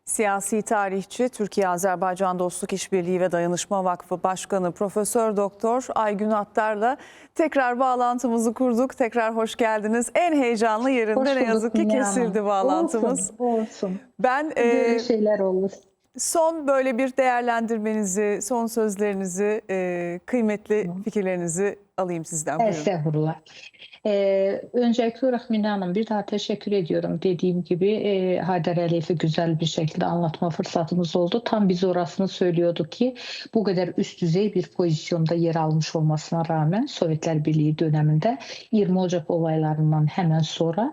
Siyasi tarihçi, Türkiye-Azerbaycan Dostluk İşbirliği ve Dayanışma Vakfı Başkanı Profesör Doktor Aygün Attar'la tekrar bağlantımızı kurduk. Tekrar hoş geldiniz. En heyecanlı yerinde ne yazık ki kesildi bağlantımız. Olsun. Ben Böyle şeyler olur. son böyle bir değerlendirmenizi, son sözlerinizi, kıymetli fikirlerinizi alayım sizden. Buyurun. Estağfurullah. Öncelikli olarak Mine Hanım bir daha teşekkür ediyorum. Dediğim gibi Haydar Aliyev'i güzel bir şekilde anlatma fırsatımız oldu. Tam biz orasını söylüyorduk ki bu kadar üst düzey bir pozisyonda yer almış olmasına rağmen Sovyetler Birliği döneminde 20 Ocak olaylarından hemen sonra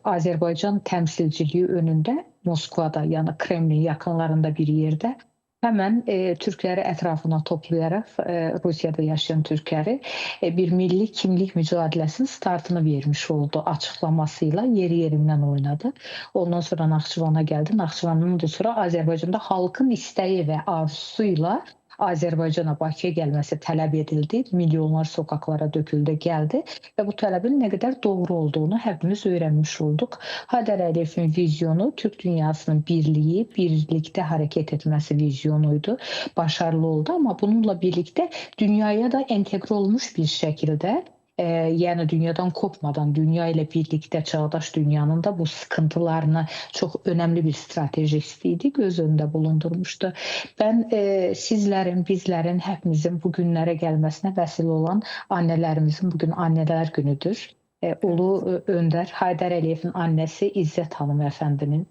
Azerbaycan temsilciliği önünde Moskova'da, yani Kremlin yakınlarında bir yerde hemen Türkleri etrafına toplayarak Rusya'da yaşayan Türkleri bir milli kimlik mücadelesinin startını vermiş oldu açıklamasıyla, yeri yerinden oynadı. Ondan sonra Naxçıvana geldi. Naxçıvandan da sonra Azerbaycan'da halkın isteği ve arzusuyla Azerbaycan'a, Bakıya gelmesi tələb edildi. Milyonlar sokaklara döküldü, geldi ve bu tələbin ne kadar doğru olduğunu hepimiz öğrenmiş olduk. Haydar Aliyev'in vizyonu Türk dünyasının birliği, birlikte hareket etmesi vizyonuydu. Başarılı oldu ama bununla birlikte dünyaya da entegre olmuş bir şekilde, yani dünyadan kopmadan, dünya ile birlikte çağdaş dünyanın da bu sıkıntılarını çok önemli bir stratejistiydi, göz önünde bulundurmuştu. Ben sizlerin, bizlerin, hepimizin bugünlere gelmesine vesile olan annelerimizin, bugün Anneler Günüdür. Ulu Önder Haydar Aliyev'in annesi İzzet hanımefendinin,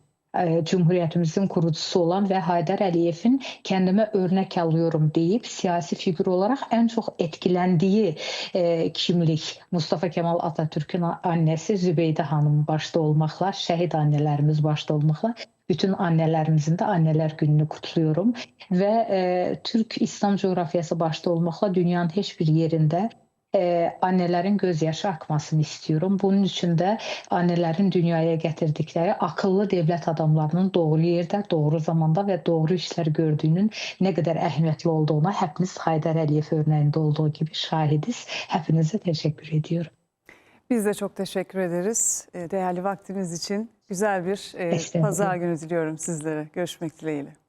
Cumhuriyetimizin kurucusu olan ve Haydar Aliyev'in kendime örnek alıyorum deyip siyasi figür olarak en çok etkilendiği kimlik Mustafa Kemal Atatürk'ün annesi Zübeyde Hanım başta olmakla, şehit annelerimiz başta olmakla bütün annelerimizin de Anneler Günü'nü kutluyorum ve Türk İslam coğrafyası başta olmakla dünyanın hiçbir yerinde annelerin gözyaşı akmasını istiyorum. Bunun için de annelerin dünyaya getirdikleri akıllı devlet adamlarının doğru yerde, doğru zamanda ve doğru işler gördüğünün ne kadar ehemmiyetli olduğuna hepimiz Haydar Aliyev örneğinde olduğu gibi şahidiz. Hepinize teşekkür ediyorum. Biz de çok teşekkür ederiz. Değerli vaktiniz için güzel bir pazar günü diliyorum sizlere. Görüşmek dileğiyle.